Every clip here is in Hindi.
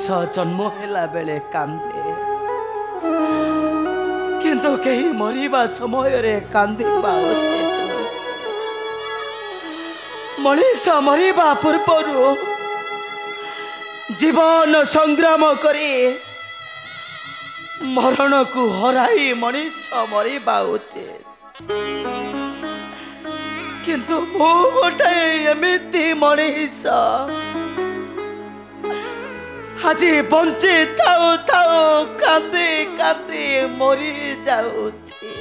मनीष जन्म हेला बेले कांदे किंतु कहीं मरिबा समय रे कांदिबा उचित मनीष मरिबा पूर्वरु जीवन संग्राम करी मरण को हराई मनीष मरिबा उचित किंतु मो गोटे एमिति मनीष আজি বঞ্চি থাও থাও কাঁদি কাঁদি মরি যাଉଛି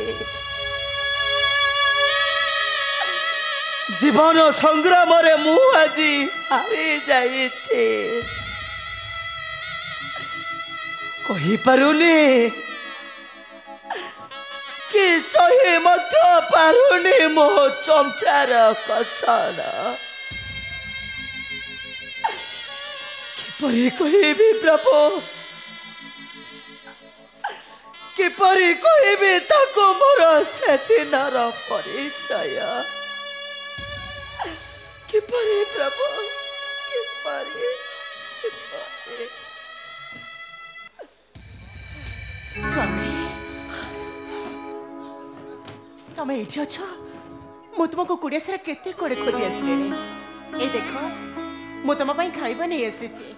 জীবন সংগ্রামরে মু আজি হারি যাইছি কহি পারুনি কি সহি মধ্য পারুনি মো চম্পার কসন किपरि कहबी प्रभु किपरि कहबी ताको मोर से दिनर परिचय किपरि प्रभु किपरि किपरि स्वामी तमे एठी अछ मु तुमको कुड़िया सारा केते कोड़े खोजी आसले ए देखो मु तुम खाइबा नहीं आसी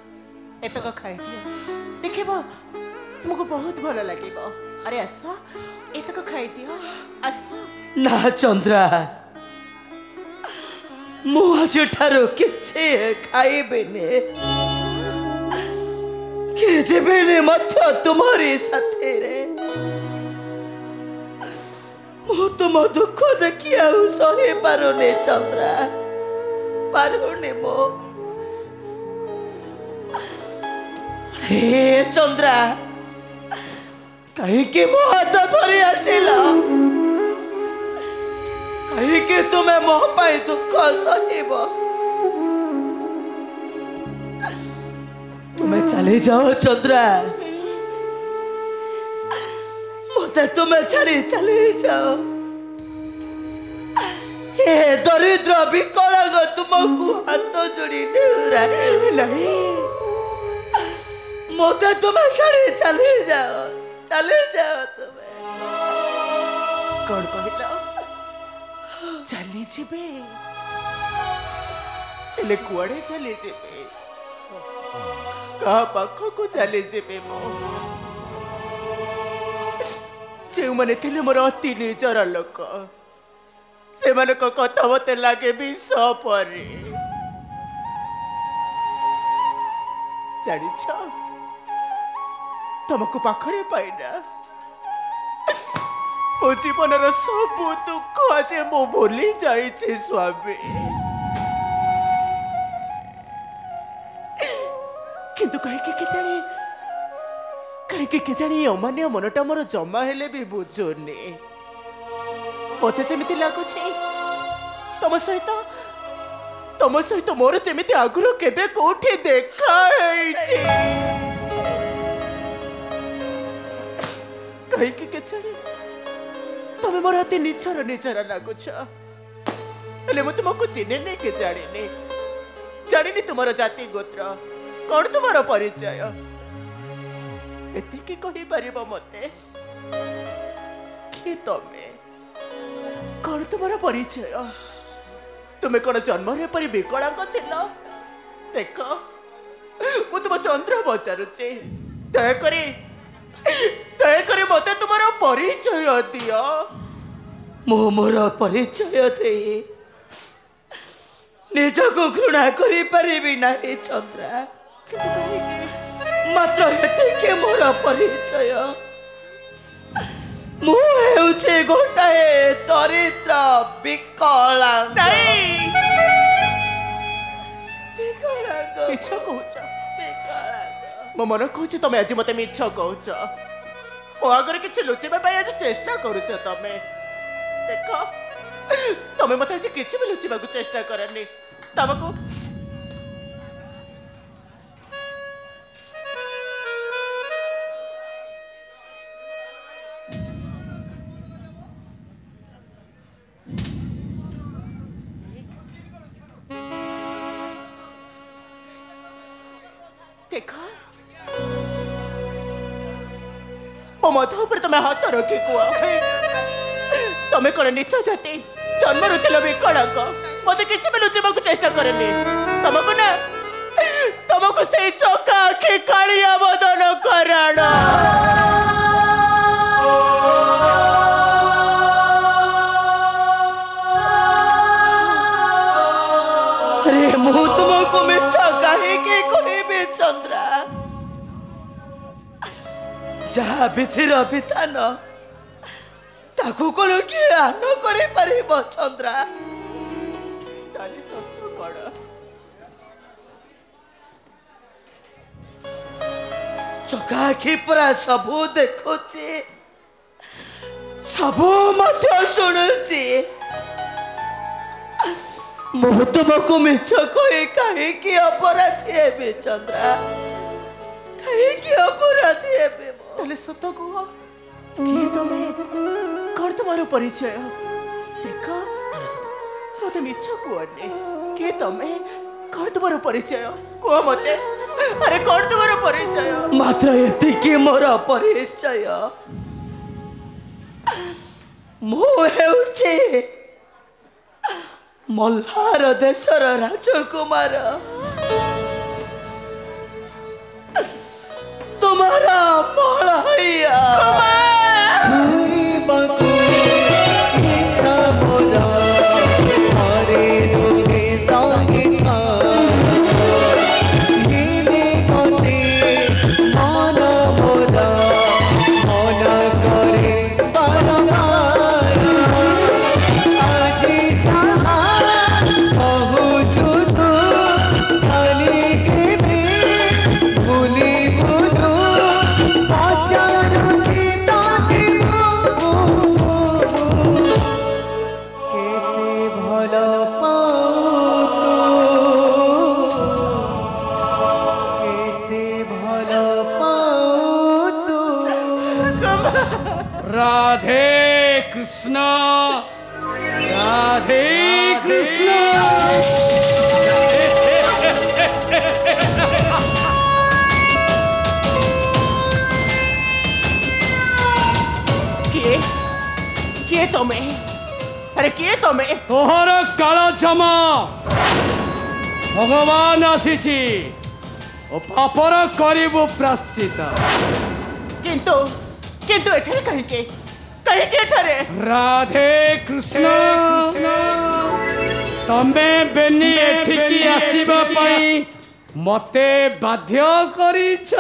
एतक खाई दियो देखब तुमको बहुत भल लगे अरे आस एतक खाई दियो आस ना चंद्रा मु आज ठारो किछे खाइबेने के जेबेने मध्य तुम्हारी साथे रे मु तुम दुख देखिया सही पारुने चंद्रा पारुने मो हे चंद्रा कहीं मो हाथ धरी आसिल कहीं तुम्हें मो पाई दुख सहब तुम्हें चली जाओ चंद्रा मत तुम्हें छाड़ी चली जाओ हे दरिद्र विकलांग तुमको हाथ जोड़ी नहीं मोते तुम्हें छाड़ी चली जाओ तुम्हें कौन कहला चली जीबे एले कुआड़े चली जीबे कहा पाख को चली जीबे मो जे माने थिले मोर अति निजर लोक से मानक कथा मते लागे विष परे जानी छ तुमको पाखरे पाइना मो जीवन सब दुख आज मो भूली जाइए स्वामी किंतु कहीं जानी अमान्य मनटा मोर जमा हेले भी बुझुनी मत जमी लगुच तुम सहित मोर जमी आगुरी केबे कोठी देखा कहीं तुम्हें मोर अति निचर निचर लगुच मु तुमको चिन्हे नहीं कि जानी तुमर जाति गोत्र कौन तुमर परिचय एतिकी कहि परिबो मते कि तमे कौन तुमर परिचय तुम्हें कौन जन्म रे परि विकलांग थिल देख मु तुम चंद्र पचारुचे दयाकरी मते तुमर परिचय दियो मो मोर परिचय दे निज को घृणा करी परिबी नाही चंद्रा मात्र हेतिके मोर परिचय मु हेउचे गोटाए दरिद्र विकलांग मिछ कहूच मो मन कहूँ तुम आज मत मिछ कहूच मो आगे किसी लुचेबा आज चेष्टा करुच तमे देख तमे मत आज किसी भी लुचेबा चेष्टा करनी तुमको देखा मो मत ऊपर तुम्हें हाथ रखी कुआ तुम्हें कौन नीच जाति जन्म रुथिल विकलांग मत किसी भी लुचेबा चेष्टा करनी तुमको ना तुमको से चौका आखि कालिया बदन कराण अरे मु तुमको मिछ कहीं कहबे चंद्रा जहा विधिर विधान ताकू कौन किए आन करे पारिब चंद्रा ताली सब कण चका आखि पूरा सबू देखुची सबू मध्य शुणुची मु तुमको मिछ कही कहीं अपराधी हेबे चंद्रा कहीं अपराधी हेबे ताले सत कुह कि तुम्हें कौन तुम्हारो परिचय देख मत मिछ कुहनी कि तुम्हें कौन तुम्हारो परिचय कुह मते अरे कौन तुम्हारो परिचय मात्र एतिकी मोर परिचय मु हेउची मल्हार देशर राजकुमार तुम्हारा मलहैया राधे कृष्ण राधे कृष्ण किए तुम्हें अरे किए तुम्हें तोहर काल जमा भगवान आसीची ओ पापर करिबु प्राश्चित किंतु किंतु एठरे कहीं के एठरे राधे कृष्ण तमे बेनी एठिकी आसीबा पई मते बाध्य करिछ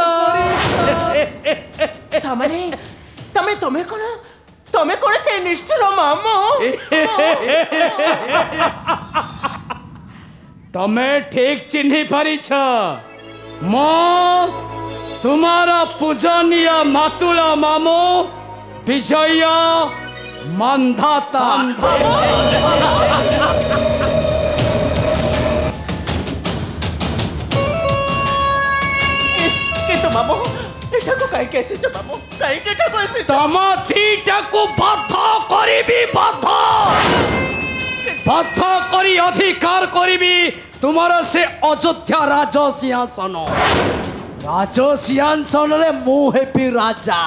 तमने तमे कोन से निष्ठुर मामो तमे ठीक चिन्ही पारिछ मो तुम्हारा पूजनीय मातुल मामो विजय मानधाता किंतु मामो एटा को काई कैसे छ मामो काई केटा को ऐसे तम थीटा को बद्ध करिबी बद्ध करी अधिकार करिबी तुम्हारा से अयोध्या राज सिंहासन राज सिंहासन रे मु हेपी राजा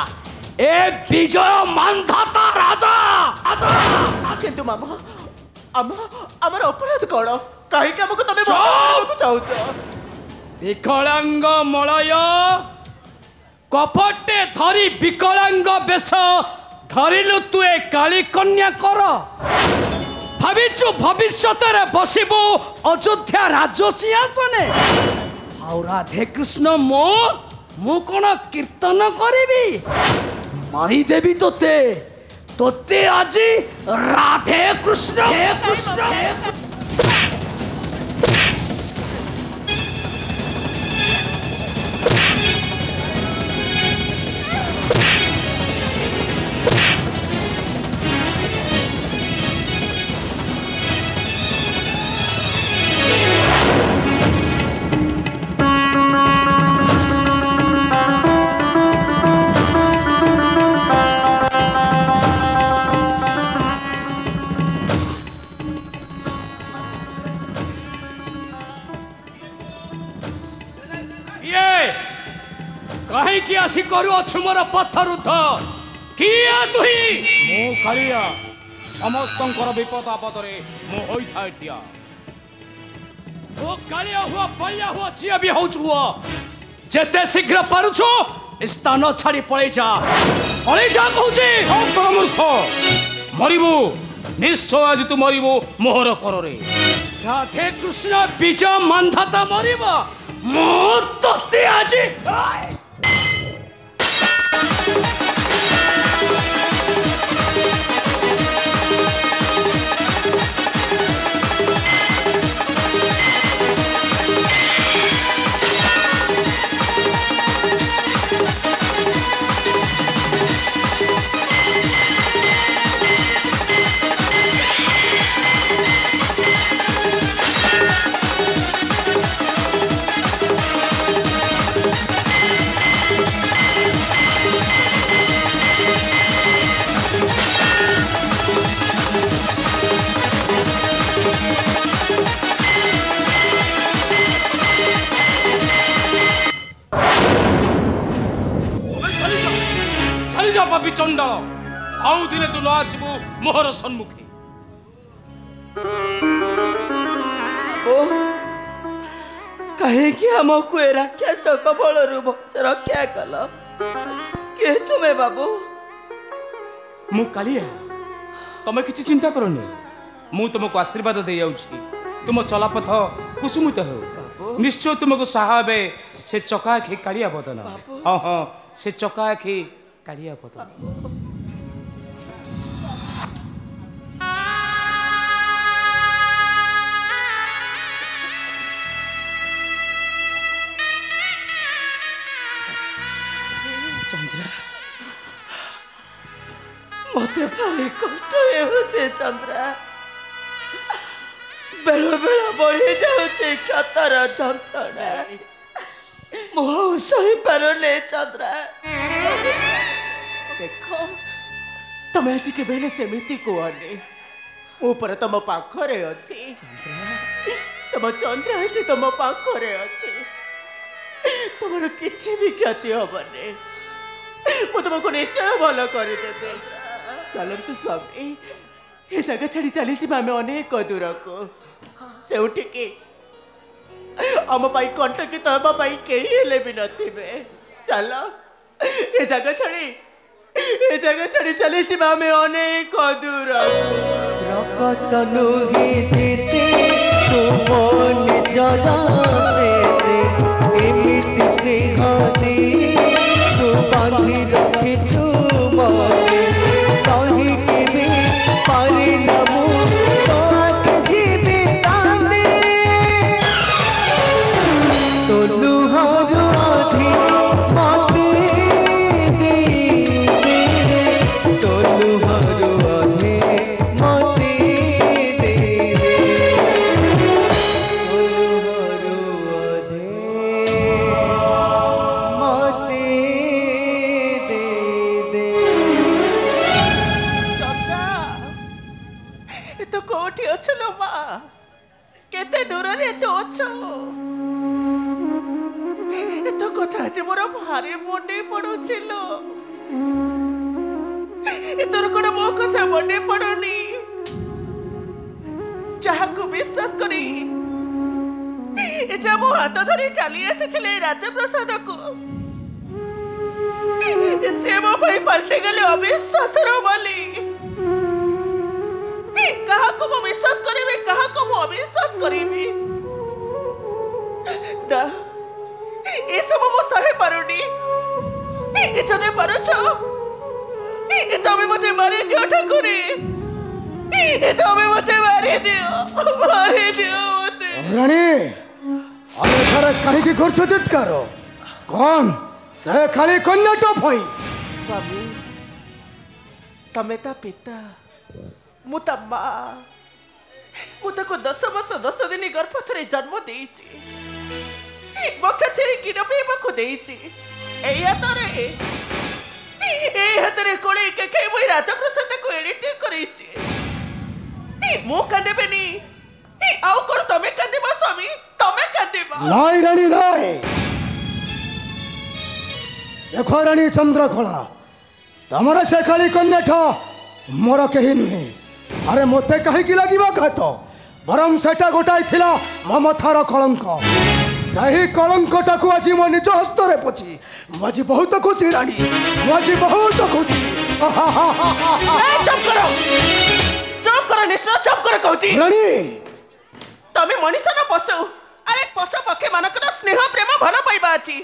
ए विजय मानधाता राजा किंतु मामो हमर अपराध कोन काई के हमको तमे बदलको चाहू छ विकलांग मलय कपटे धरी विकलांग बेश धरिलु तु ए काली कन्या कर भाविचु भविष्यत रे बसिबु अयोध्या राज सिंहासने आउ राधे कृष्ण मु कोन कीर्तन करिबी मारी देवी तोते तोते आज राधे कृष्ण आसी करू अछु मोर पथरुद्ध किया तुही मो कालिया समस्तंकर विपद आपदरे मो होई थाए ठिया ओ कालिया हुआ बलिया हुआ जिया भी हो हुआ जेते शीघ्र पारुछो स्थान छाड़ी पळै जा कहूची मूर्ख मरिबू निश्चय आज तू मरिबू मोहर कରରେ राधे कृष्ण बीज मानधाता मरिब मो तते आज पापी चंडाल आउ दिने तू न आसबू मोहर सम्मुखे कहीं हमको राक्षस कबल रक्षा कल किए तुम्हें बाबू मु कालिया तमे किसी चिंता करनी मु तुमको आशीर्वाद दे जाउछि तुम चलापथ कुसुमित हो निश्चय तुमको सहाबे से चकाखी कालिया बदन हाँ हाँ से चकाखी कालिया बदन चंद्रा मते भारी कष्ट होचे चंद्रा बेल बेल बढ़ी जाऊचे क्षतर जंत्रणा मुह सही पारुने चंद्रा देख तमें आज के बेले सेमिति कहनी ऊपर तुम पाखरे अच्छी तुम चंद्र अच्छी तुम पाखरे अच्छी तुमर किसी भी क्षति हबने मु तुमको निश्चय भल करदेबे चलतु स्वामी ये जगह छाड़ी चली आम अनेक दूर को जोठिकी आम कंटकित हवाई कहीं भी नथिबे चल ये जगह छाड़ी चली आम अनेक दूर रकतनु ही जीते तुम जरा से एमिति स्नेह दे तू बांधी रखिछु मते सही के पारी नमु तो आके जीवे कांदे तो लुहार आधी मते दे तो लुहार आधे मते दे तो लुहार आधे मते दे तो कोठी अच्छलो माँ केते दूर रे तो अच्छो तो कथा जे मोर भारी मने पड़ुछिलो तोर कोन मो कथा मने पड़नी जाहाको विश्वास करी जा मो हाथ धरी चली आसीथिले राजप्रसाद को से मो भाई पलटे गले अविश्वास रो बोली कहा को मो विश्वास करिबे कहा को मो अविश्वास करिबे ना ए सब मो सहे पारुनी ए जने पारुछो ए तमे मते मारी दियो ठाकुरे ए तमे मते मारी दियो मते रानी अरे घर कहीं की घर चित करो कौन से खाली कन्या टप होई स्वामी तमे ता पिता मुता माँ मुता को 10 वर्ष 10 दिन गर्भथरे जन्म देइछि मक्का छेरी किन पेबा को देइछि ए हातरे कोळे के के मोई राजप्रसाद को एडिट करिछि मु कांदेबेनी आउ कोन तमे कांदेबा स्वामी तमे कांदेबा लाई रानी लाई देखो रानी चंद्रकला तमर से खाली कन्याठ मोर कहीं नुहे अरे मते कहीं लगे घात बरम सेटा गोटाई थिला ममतार कलंक सही कलंकटा को आज मो निज हस्त रे पोछि मजी बहुत खुशी रानी मजी बहुत खुशी चुप करो निश्चय चुप करो कहूची रानी तमे मनुष्य न पशु अरे पशु पक्षी मानकर स्नेह प्रेम भल पाइबा अछि